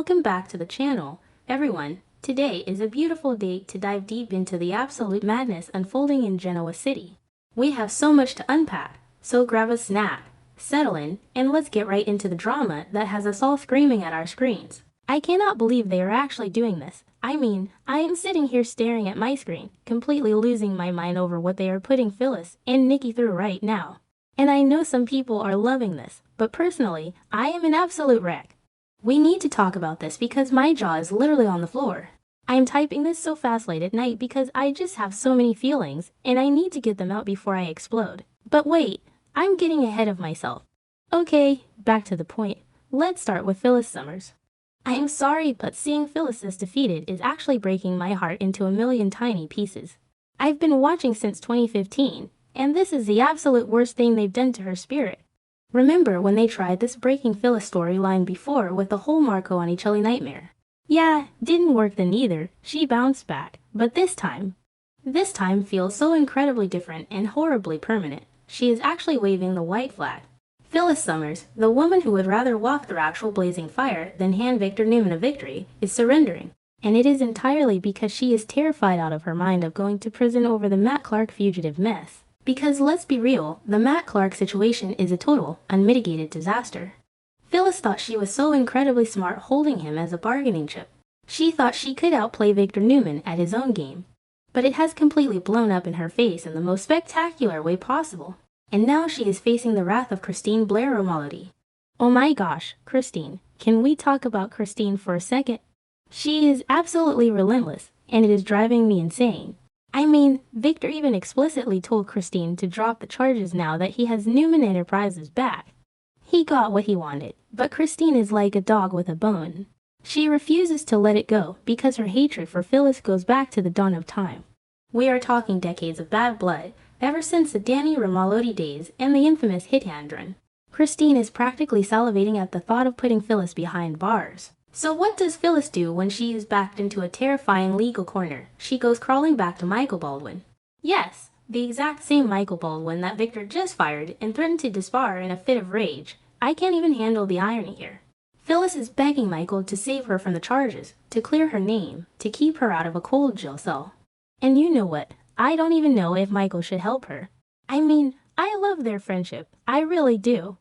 welcome back to the channel, everyone. Today is a beautiful day to dive deep into the absolute madness unfolding in Genoa City. We have so much to unpack, so grab a snack, settle in, and let's get right into the drama that has us all screaming at our screens. I cannot believe they are actually doing this. I mean, I am sitting here staring at my screen, completely losing my mind over what they are putting Phyllis and Nikki through right now. And I know some people are loving this, but personally, I am an absolute wreck. We need to talk about this because my jaw is literally on the floor. I am typing this so fast late at night because I just have so many feelings and I need to get them out before I explode. But wait, I'm getting ahead of myself. Okay, back to the point. Let's start with Phyllis Summers. I am sorry, but seeing Phyllis defeated is actually breaking my heart into a million tiny pieces. I've been watching since 2015, and this is the absolute worst thing they've done to her spirit. Remember when they tried this Breaking Phyllis storyline before with the whole Marco on Ichelli nightmare? Yeah, didn't work then either. She bounced back, but this time feels so incredibly different and horribly permanent. She is actually waving the white flag. Phyllis Summers, the woman who would rather walk through actual blazing fire than hand Victor Newman a victory, is surrendering. And it is entirely because she is terrified out of her mind of going to prison over the Matt Clark fugitive mess. Because let's be real, the Matt Clark situation is a total, unmitigated disaster. Phyllis thought she was so incredibly smart holding him as a bargaining chip. She thought she could outplay Victor Newman at his own game. But it has completely blown up in her face in the most spectacular way possible. And now she is facing the wrath of Christine Blair Romalotti. Oh my gosh, Christine. Can we talk about Christine for a second? She is absolutely relentless, and it is driving me insane. I mean, Victor even explicitly told Christine to drop the charges now that he has Newman Enterprises back. He got what he wanted, but Christine is like a dog with a bone. She refuses to let it go because her hatred for Phyllis goes back to the dawn of time. We are talking decades of bad blood, ever since the Danny Romalotti days and the infamous hit hand run. Christine is practically salivating at the thought of putting Phyllis behind bars. So what does Phyllis do when she is backed into a terrifying legal corner? She goes crawling back to Michael Baldwin. Yes, the exact same Michael Baldwin that Victor just fired and threatened to disbar in a fit of rage. I can't even handle the irony here. Phyllis is begging Michael to save her from the charges, to clear her name, to keep her out of a cold jail cell. And you know what? I don't even know if Michael should help her. I mean, I love their friendship. I really do.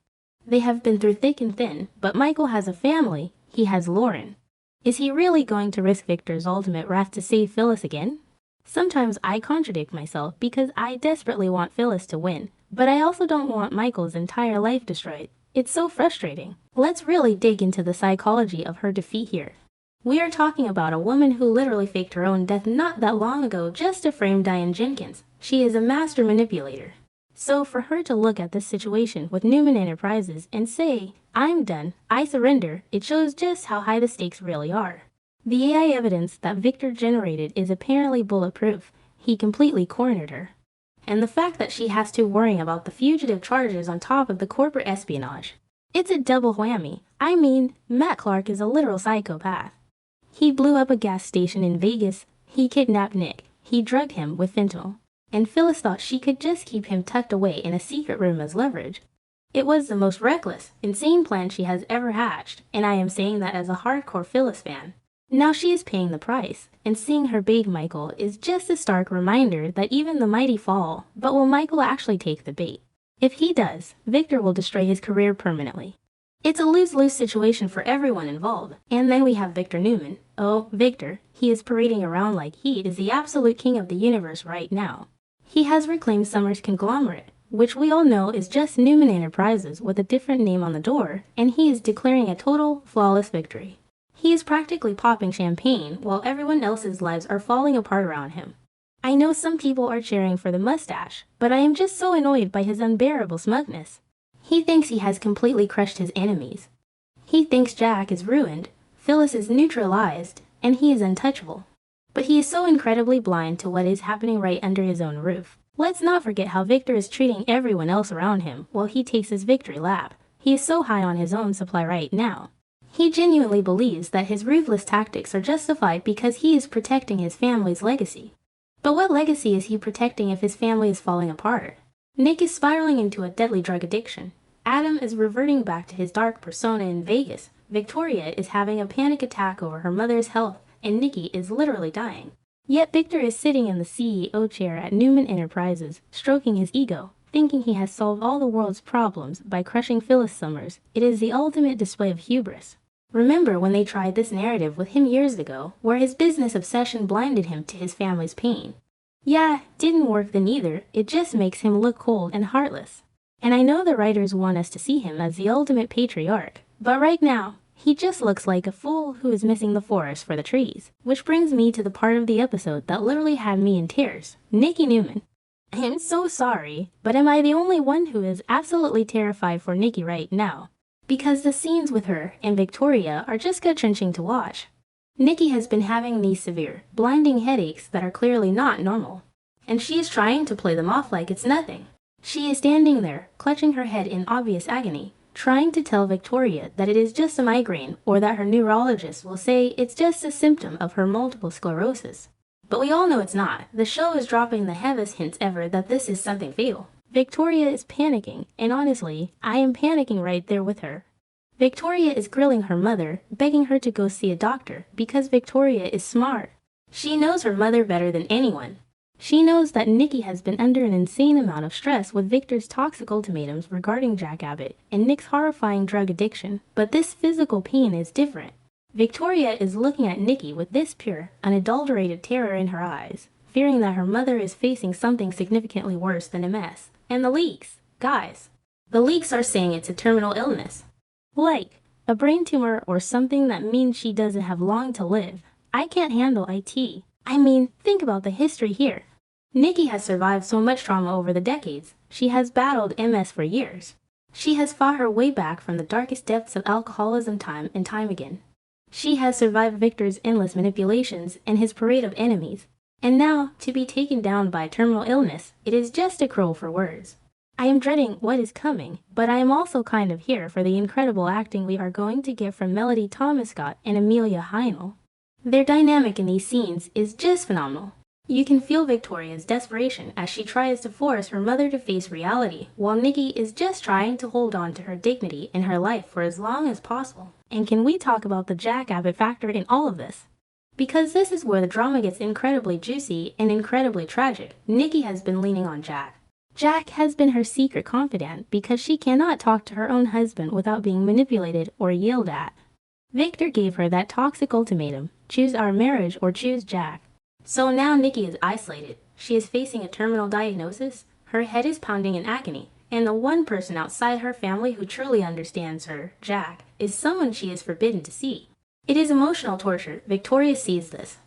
They have been through thick and thin, but Michael has a family. He has Lauren. Is he really going to risk Victor's ultimate wrath to save Phyllis again? Sometimes I contradict myself because I desperately want Phyllis to win, but I also don't want Michael's entire life destroyed. It's so frustrating. Let's really dig into the psychology of her defeat here. We are talking about a woman who literally faked her own death not that long ago just to frame Diane Jenkins. She is a master manipulator. So for her to look at this situation with Newman Enterprises and say, "I'm done, I surrender," it shows just how high the stakes really are. The AI evidence that Victor generated is apparently bulletproof. He completely cornered her. And the fact that she has to worry about the fugitive charges on top of the corporate espionage. It's a double whammy. I mean, Matt Clark is a literal psychopath. He blew up a gas station in Vegas. He kidnapped Nick. He drugged him with fentanyl. And Phyllis thought she could just keep him tucked away in a secret room as leverage. It was the most reckless, insane plan she has ever hatched, and I am saying that as a hardcore Phyllis fan. Now she is paying the price, and seeing her beg Michael is just a stark reminder that even the mighty fall, but will Michael actually take the bait? If he does, Victor will destroy his career permanently. It's a lose-lose situation for everyone involved. And then we have Victor Newman. Oh, Victor, he is parading around like he is the absolute king of the universe right now. He has reclaimed Summers' conglomerate, which we all know is just Newman Enterprises with a different name on the door, and he is declaring a total, flawless victory. He is practically popping champagne while everyone else's lives are falling apart around him. I know some people are cheering for the mustache, but I am just so annoyed by his unbearable smugness. He thinks he has completely crushed his enemies. He thinks Jack is ruined, Phyllis is neutralized, and he is untouchable. But he is so incredibly blind to what is happening right under his own roof. Let's not forget how Victor is treating everyone else around him while he takes his victory lap. He is so high on his own supply right now. He genuinely believes that his ruthless tactics are justified because he is protecting his family's legacy. But what legacy is he protecting if his family is falling apart? Nick is spiraling into a deadly drug addiction. Adam is reverting back to his dark persona in Vegas, Victoria is having a panic attack over her mother's health, and Nikki is literally dying. Yet Victor is sitting in the CEO chair at Newman Enterprises, stroking his ego, thinking he has solved all the world's problems by crushing Phyllis Summers. It is the ultimate display of hubris. Remember when they tried this narrative with him years ago, where his business obsession blinded him to his family's pain? Yeah, didn't work then either. It just makes him look cold and heartless. And I know the writers want us to see him as the ultimate patriarch, but right now, he just looks like a fool who is missing the forest for the trees. Which brings me to the part of the episode that literally had me in tears. Nikki Newman. I'm so sorry, but am I the only one who is absolutely terrified for Nikki right now? Because the scenes with her and Victoria are just gut-wrenching to watch. Nikki has been having these severe, blinding headaches that are clearly not normal, and she is trying to play them off like it's nothing. She is standing there, clutching her head in obvious agony, trying to tell Victoria that it is just a migraine or that her neurologist will say it's just a symptom of her multiple sclerosis. But we all know it's not. The show is dropping the heaviest hints ever that this is something fatal. Victoria is panicking, and honestly, I am panicking right there with her. Victoria is grilling her mother, begging her to go see a doctor because Victoria is smart. She knows her mother better than anyone. She knows that Nikki has been under an insane amount of stress with Victor's toxic ultimatums regarding Jack Abbott and Nick's horrifying drug addiction, but this physical pain is different. Victoria is looking at Nikki with this pure, unadulterated terror in her eyes, fearing that her mother is facing something significantly worse than MS. And the leaks, guys. The leaks are saying it's a terminal illness. Like a brain tumor or something that means she doesn't have long to live. I can't handle IT. I mean, think about the history here. Nikki has survived so much trauma over the decades. She has battled MS for years. She has fought her way back from the darkest depths of alcoholism time and time again. She has survived Victor's endless manipulations and his parade of enemies. And now, to be taken down by a terminal illness, it is just a crow for words. I am dreading what is coming, but I am also kind of here for the incredible acting we are going to get from Melody Thomas Scott and Amelia Heinel. Their dynamic in these scenes is just phenomenal. You can feel Victoria's desperation as she tries to force her mother to face reality, while Nikki is just trying to hold on to her dignity in her life for as long as possible. And can we talk about the Jack Abbott factor in all of this? Because this is where the drama gets incredibly juicy and incredibly tragic. Nikki has been leaning on Jack. Jack has been her secret confidant because she cannot talk to her own husband without being manipulated or yelled at. Victor gave her that toxic ultimatum, choose our marriage or choose Jack. So now Nikki is isolated. She is facing a terminal diagnosis, her head is pounding in agony, and the one person outside her family who truly understands her, Jack, is someone she is forbidden to see. It is emotional torture. Victoria sees this.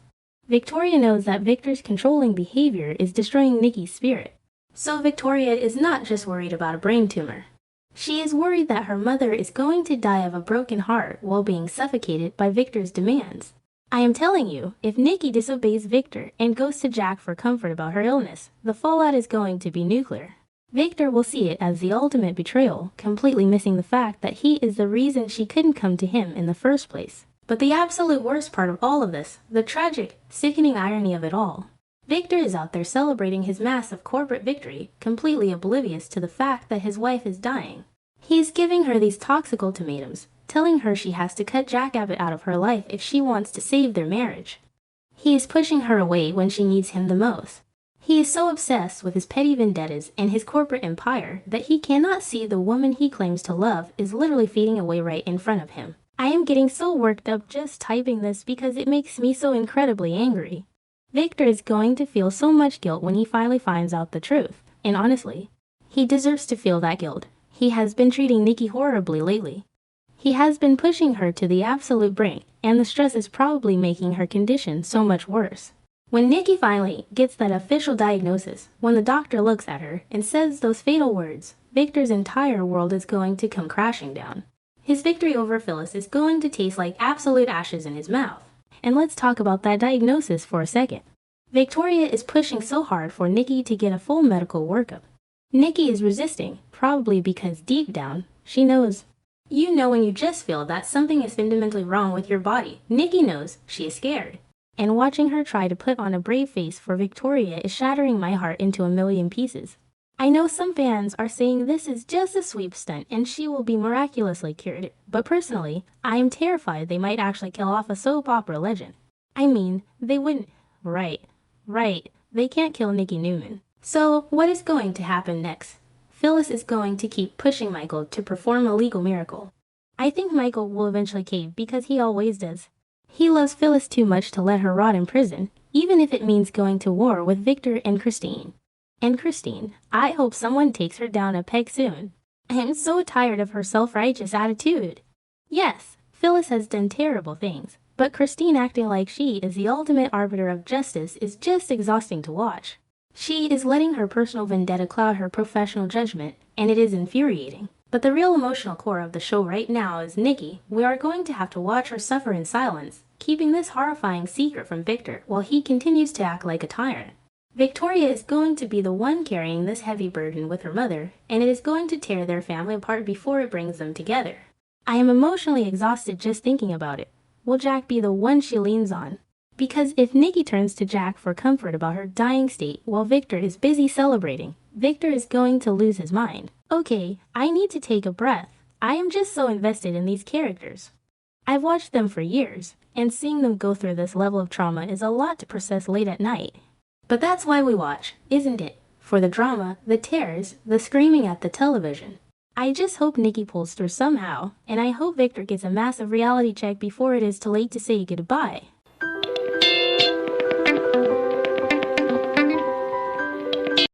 Victoria knows that Victor's controlling behavior is destroying Nikki's spirit. So Victoria is not just worried about a brain tumor. She is worried that her mother is going to die of a broken heart while being suffocated by Victor's demands. I am telling you, if Nikki disobeys Victor and goes to Jack for comfort about her illness, the fallout is going to be nuclear. Victor will see it as the ultimate betrayal, completely missing the fact that he is the reason she couldn't come to him in the first place. But the absolute worst part of all of this, the tragic, sickening irony of it all, Victor is out there celebrating his massive corporate victory, completely oblivious to the fact that his wife is dying. He is giving her these toxic ultimatums, telling her she has to cut Jack Abbott out of her life if she wants to save their marriage. He is pushing her away when she needs him the most. He is so obsessed with his petty vendettas and his corporate empire that he cannot see the woman he claims to love is literally fading away right in front of him. I am getting so worked up just typing this because it makes me so incredibly angry. Victor is going to feel so much guilt when he finally finds out the truth, and honestly, he deserves to feel that guilt. He has been treating Nikki horribly lately. He has been pushing her to the absolute brink, and the stress is probably making her condition so much worse. When Nikki finally gets that official diagnosis, when the doctor looks at her and says those fatal words, Victor's entire world is going to come crashing down. His victory over Phyllis is going to taste like absolute ashes in his mouth. And let's talk about that diagnosis for a second. Victoria is pushing so hard for Nikki to get a full medical workup. Nikki is resisting, probably because deep down, she knows. You know when you just feel that something is fundamentally wrong with your body. Nikki knows she is scared. And watching her try to put on a brave face for Victoria is shattering my heart into a million pieces. I know some fans are saying this is just a sweep stunt and she will be miraculously cured, but personally, I am terrified they might actually kill off a soap opera legend. I mean, they wouldn't. Right, they can't kill Nikki Newman. So, what is going to happen next? Phyllis is going to keep pushing Michael to perform a legal miracle. I think Michael will eventually cave because he always does. He loves Phyllis too much to let her rot in prison, even if it means going to war with Victor and Christine. And Christine, I hope someone takes her down a peg soon. I am so tired of her self-righteous attitude. Yes, Phyllis has done terrible things, but Christine acting like she is the ultimate arbiter of justice is just exhausting to watch. She is letting her personal vendetta cloud her professional judgment, and it is infuriating. But the real emotional core of the show right now is Nikki. We are going to have to watch her suffer in silence, keeping this horrifying secret from Victor while he continues to act like a tyrant. Victoria is going to be the one carrying this heavy burden with her mother, and it is going to tear their family apart before it brings them together. I am emotionally exhausted just thinking about it. Will Jack be the one she leans on? Because if Nikki turns to Jack for comfort about her dying state while Victor is busy celebrating, Victor is going to lose his mind. Okay, I need to take a breath. I am just so invested in these characters. I've watched them for years, and seeing them go through this level of trauma is a lot to process late at night. But that's why we watch, isn't it? For the drama, the tears, the screaming at the television. I just hope Nikki pulls through somehow, and I hope Victor gets a massive reality check before it is too late to say goodbye.